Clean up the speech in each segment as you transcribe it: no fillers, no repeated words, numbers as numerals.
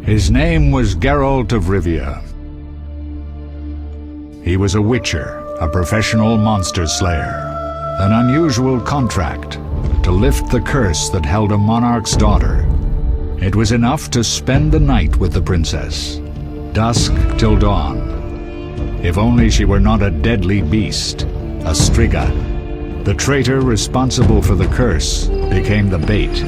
His name was Geralt of Rivia. He was a witcher, a professional monster slayer. An unusual contract to lift the curse that held a monarch's daughter. It was enough to spend the night with the princess, dusk till dawn. If only she were not a deadly beast, a Striga. The traitor responsible for the curse became the bait.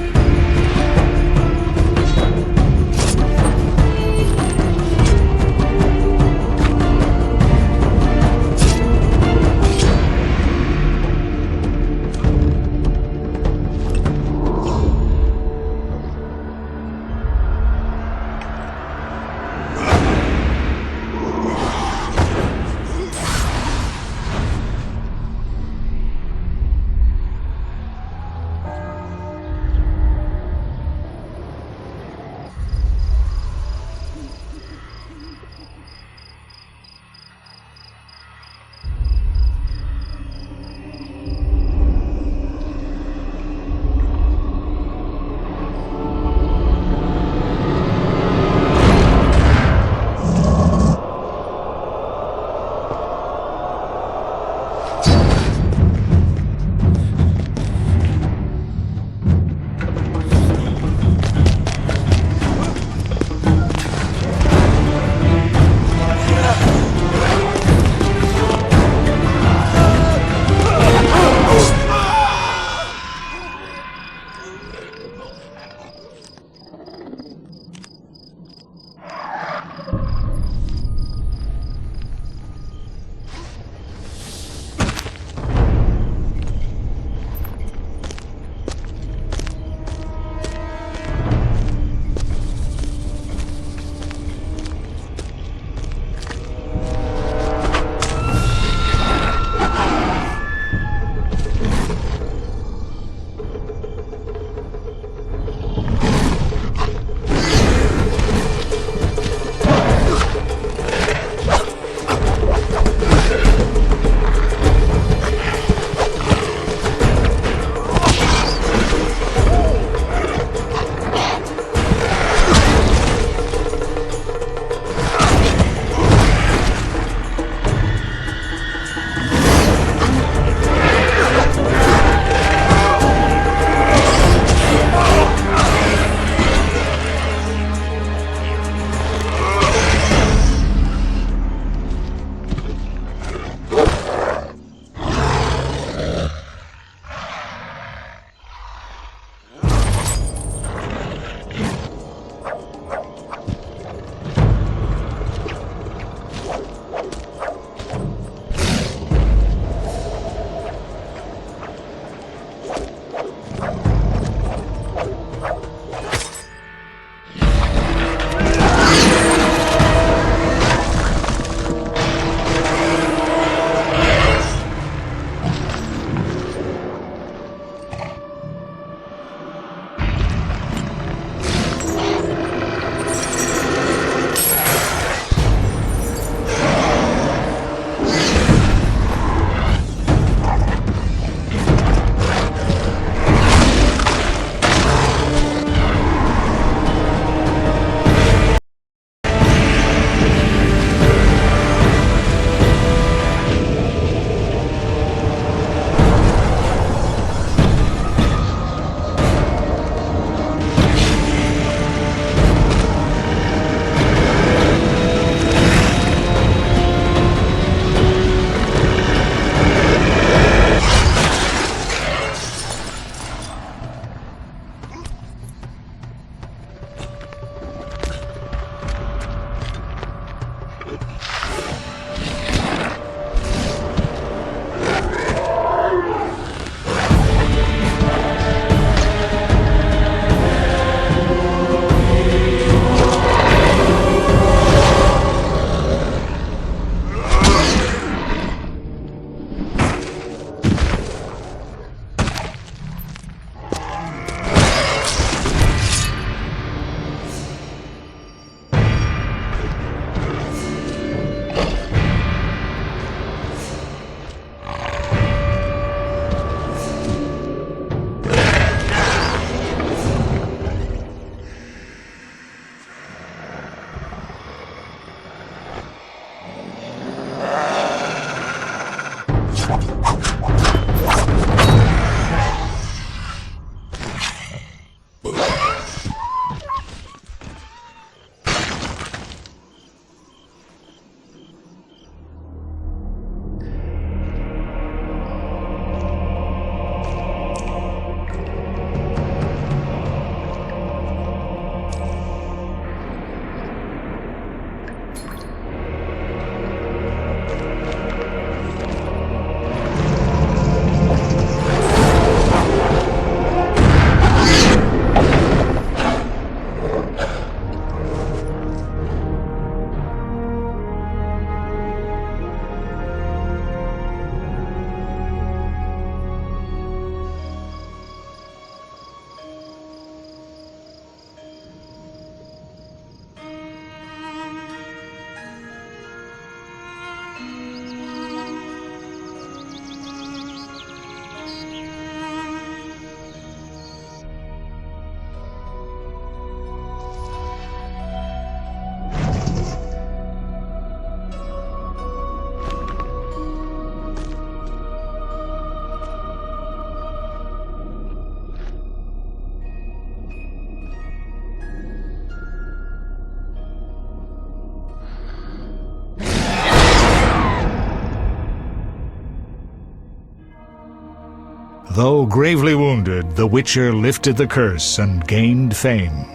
Though gravely wounded, the Witcher lifted the curse and gained fame.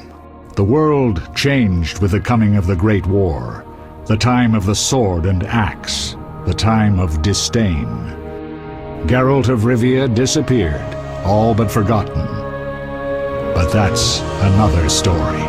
The world changed with the coming of the Great War, the time of the sword and axe, the time of disdain. Geralt of Rivia disappeared, all but forgotten. But that's another story.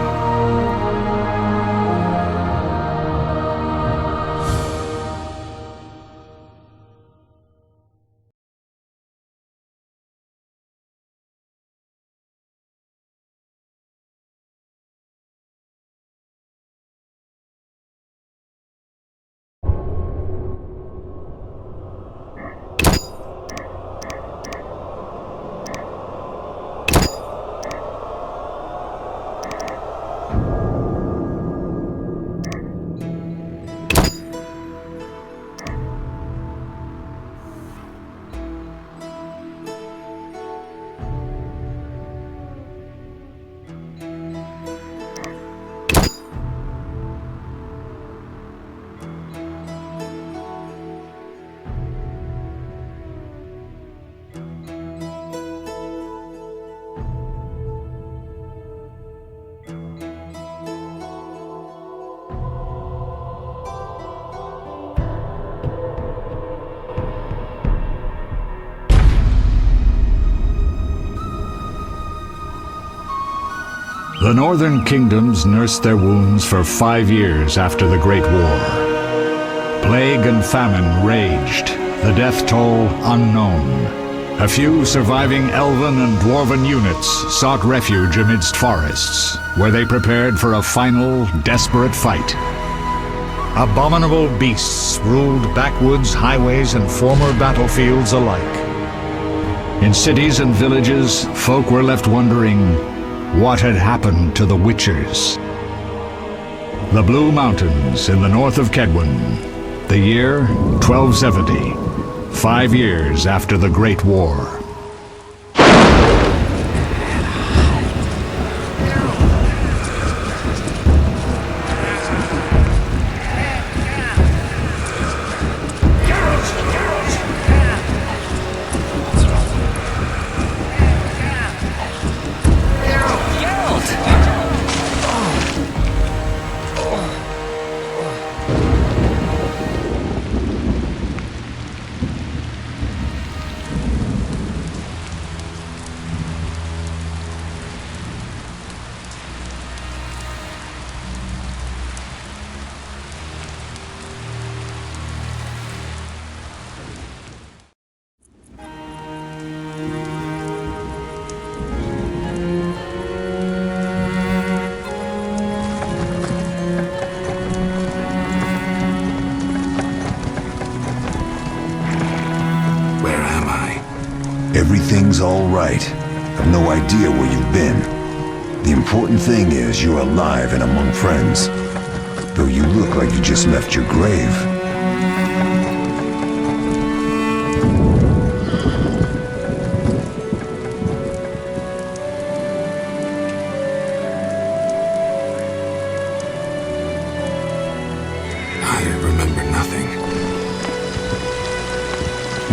The northern kingdoms nursed their wounds for 5 years after the Great War. Plague and famine raged, the death toll unknown. A few surviving elven and dwarven units sought refuge amidst forests, where they prepared for a final, desperate fight. Abominable beasts ruled backwoods, highways, and former battlefields alike. In cities and villages, folk were left wondering what had happened to the Witchers. The Blue Mountains in the north of Kedwen, the year 1270, 5 years after the Great War. Everything's all right. I've no idea where you've been. The important thing is you're alive and among friends. Though you look like you just left your grave.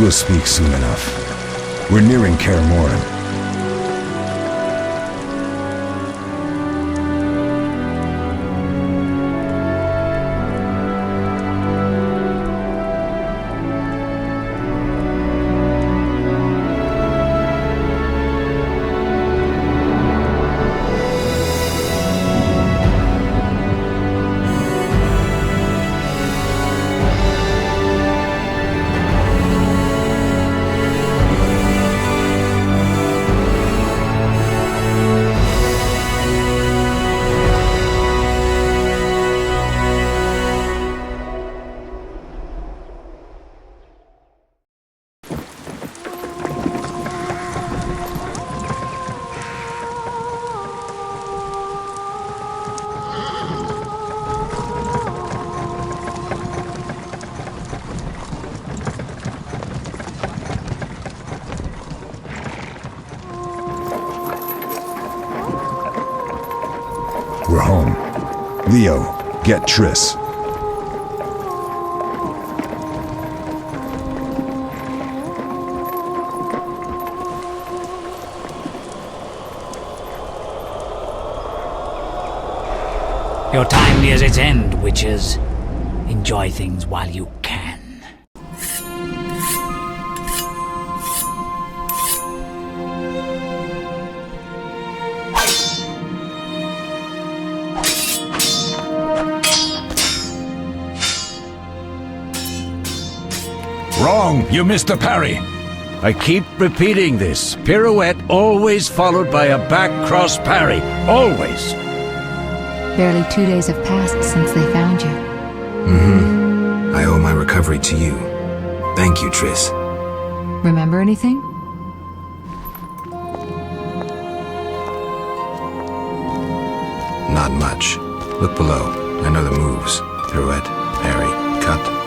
We'll speak soon enough. We're nearing Kaer Morhen. We're home. Leo, get Triss. Your time nears its end, witches. Enjoy things while you can. Wrong! You missed the parry! I keep repeating this. Pirouette always followed by a back cross parry. Always! Barely 2 days have passed since they found you. I owe my recovery to you. Thank you, Triss. Remember anything? Not much. Look below. I know the moves. Pirouette, parry, cut.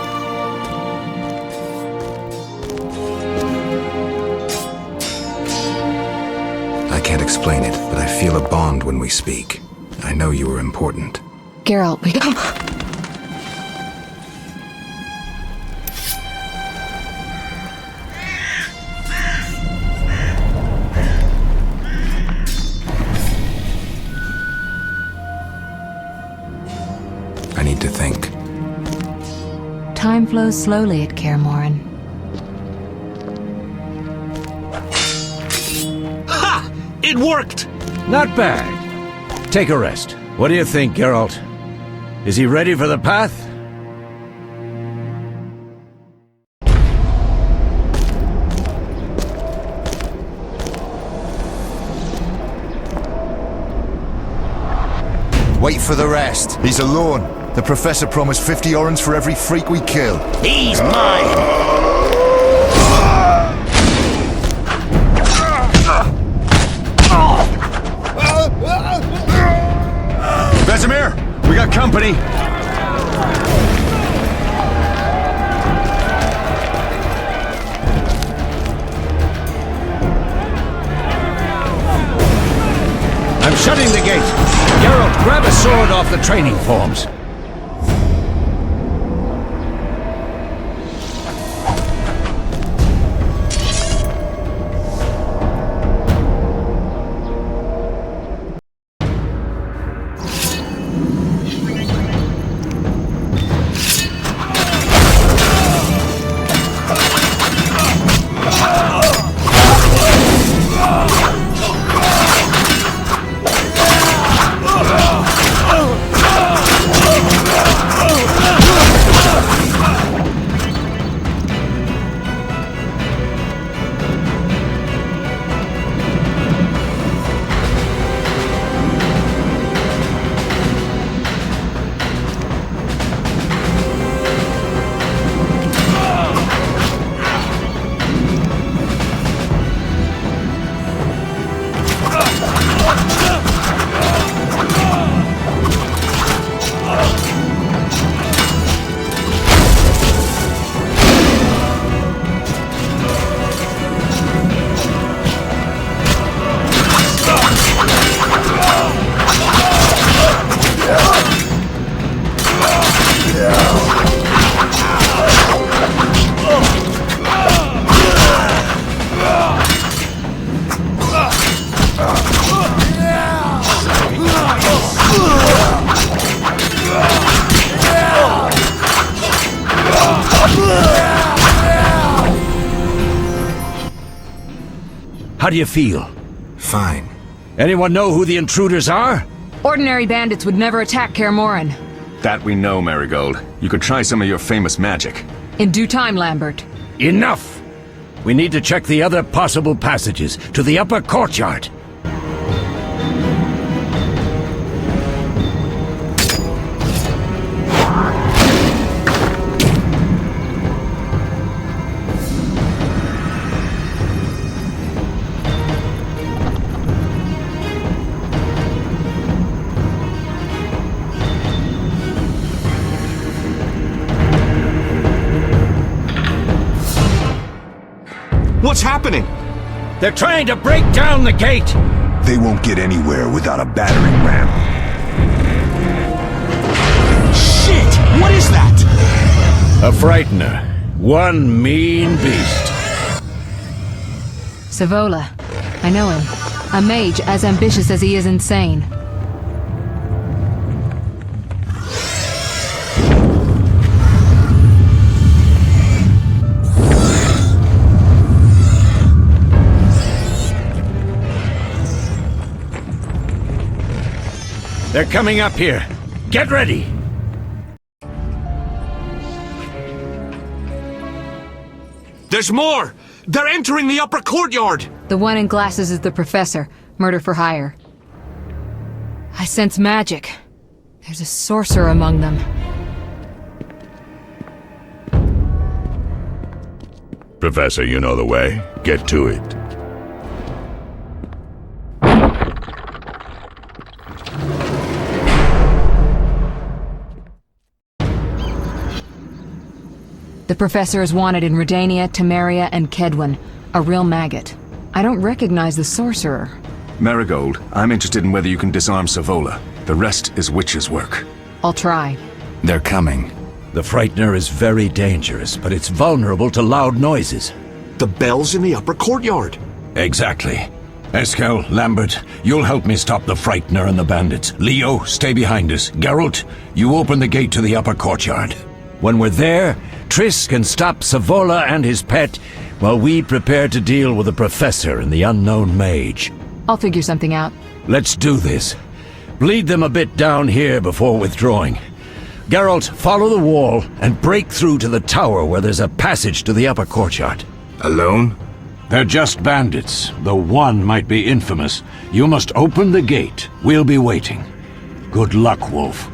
I can't explain it, but I feel a bond when we speak. I know you were important. Geralt, we... I need to think. Time flows slowly at Kaer Morhen. Ha! It worked! Not bad. Take a rest. What do you think, Geralt? Is he ready for the path? Wait for the rest. He's alone. The Professor promised 50 orens for every freak we kill. He's mine! Vesemir, we got company. I'm shutting the gate. Geralt, grab a sword off the training forms. How do you feel? Fine. Anyone know who the intruders are? Ordinary bandits would never attack Kaer Morhen. That we know, Marigold. You could try some of your famous magic. In due time, Lambert. Enough! We need to check the other possible passages to the upper courtyard. What's happening? They're trying to break down the gate! They won't get anywhere without a battering ram. Shit! What is that? A frightener. One mean beast. Savola. I know him. A mage as ambitious as he is insane. They're coming up here. Get ready! There's more! They're entering the upper courtyard! The one in glasses is the professor. Murder for hire. I sense magic. There's a sorcerer among them. Professor, you know the way. Get to it. The professor is wanted in Redania, Temeria, and Kedwen. A real maggot. I don't recognize the sorcerer. Marigold, I'm interested in whether you can disarm Savola. The rest is witch's work. I'll try. They're coming. The frightener is very dangerous, but it's vulnerable to loud noises. The bell's in the upper courtyard. Exactly. Eskel, Lambert, you'll help me stop the frightener and the bandits. Leo, stay behind us. Geralt, you open the gate to the upper courtyard. When we're there, Triss can stop Savola and his pet, while we prepare to deal with the professor and the unknown mage. I'll figure something out. Let's do this. Bleed them a bit down here before withdrawing. Geralt, follow the wall and break through to the tower where there's a passage to the upper courtyard. Alone? They're just bandits, though one might be infamous. You must open the gate. We'll be waiting. Good luck, Wolf.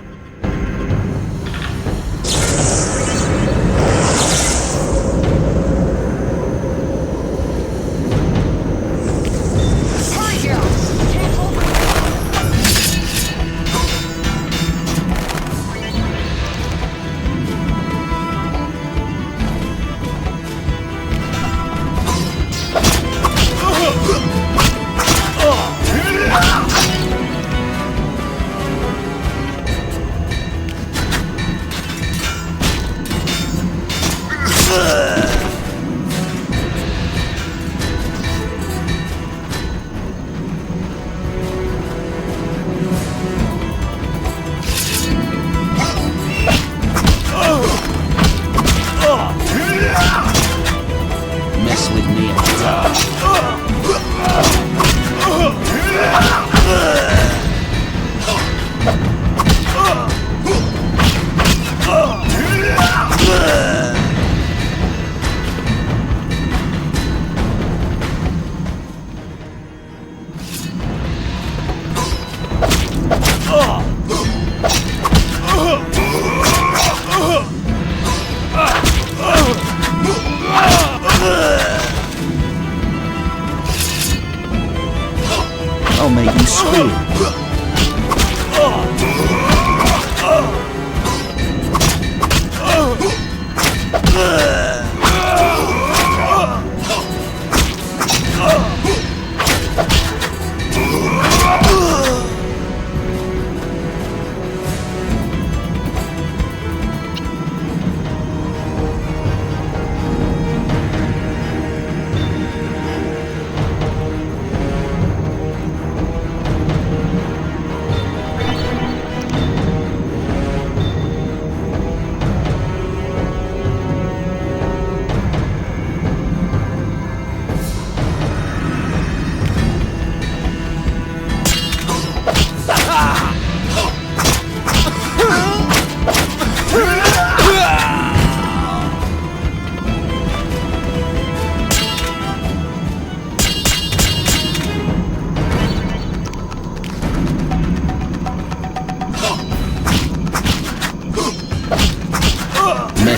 Mess with me and it's I'll make you scream.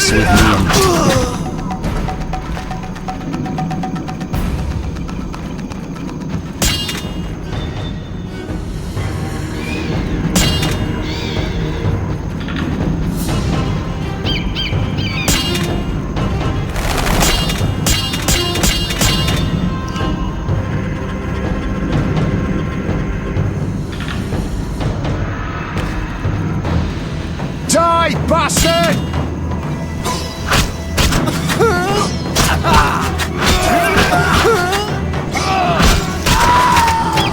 mess with me and... Die, bastard!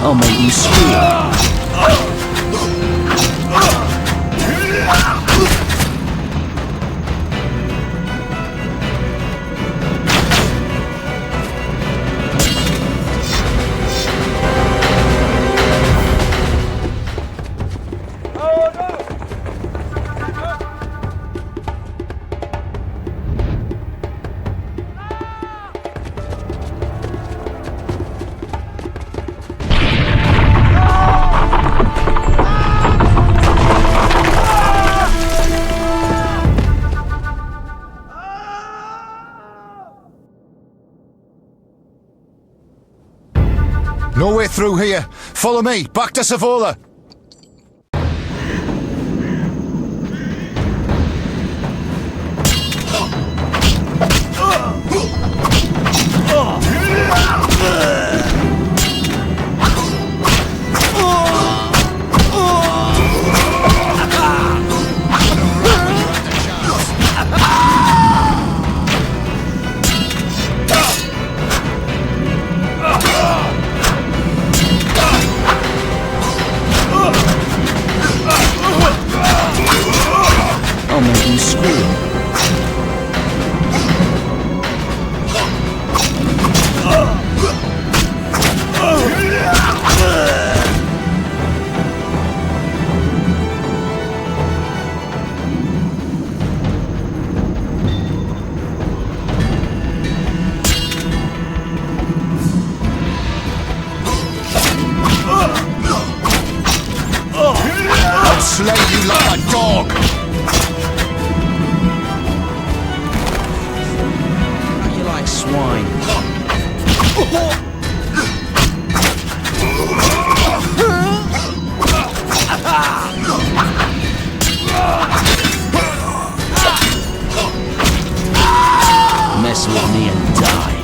I'll make you squeal. No way through here. Follow me, back to Savola. I'll make you squeal. I'll slay you like a dog. You like swine. Mess with me and die.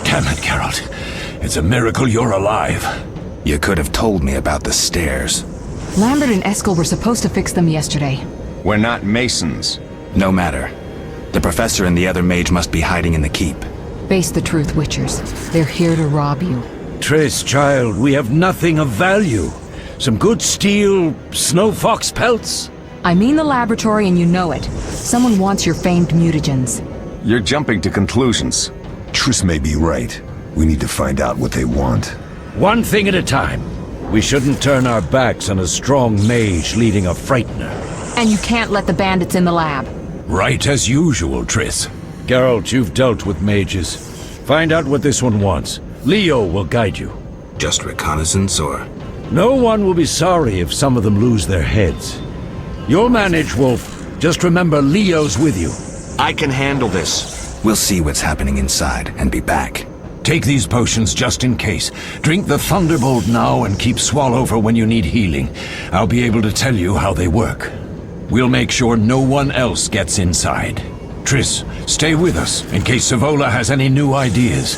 Damn it, Geralt. It's a miracle you're alive. You could have told me about the stairs. Lambert and Eskel were supposed to fix them yesterday. We're not Masons. No matter. The professor and the other mage must be hiding in the keep. Face the truth, Witchers. They're here to rob you. Triss, child, we have nothing of value. Some good steel, snow fox pelts? I mean the laboratory and you know it. Someone wants your famed mutagens. You're jumping to conclusions. Triss may be right. We need to find out what they want. One thing at a time. We shouldn't turn our backs on a strong mage leading a frightener. And you can't let the bandits in the lab. Right as usual, Triss. Geralt, you've dealt with mages. Find out what this one wants. Leo will guide you. Just reconnaissance, or...? No one will be sorry if some of them lose their heads. You'll manage, Wolf. Just remember Leo's with you. I can handle this. We'll see what's happening inside and be back. Take these potions just in case. Drink the Thunderbolt now and keep Swallow for when you need healing. I'll be able to tell you how they work. We'll make sure no one else gets inside. Triss, stay with us in case Savola has any new ideas.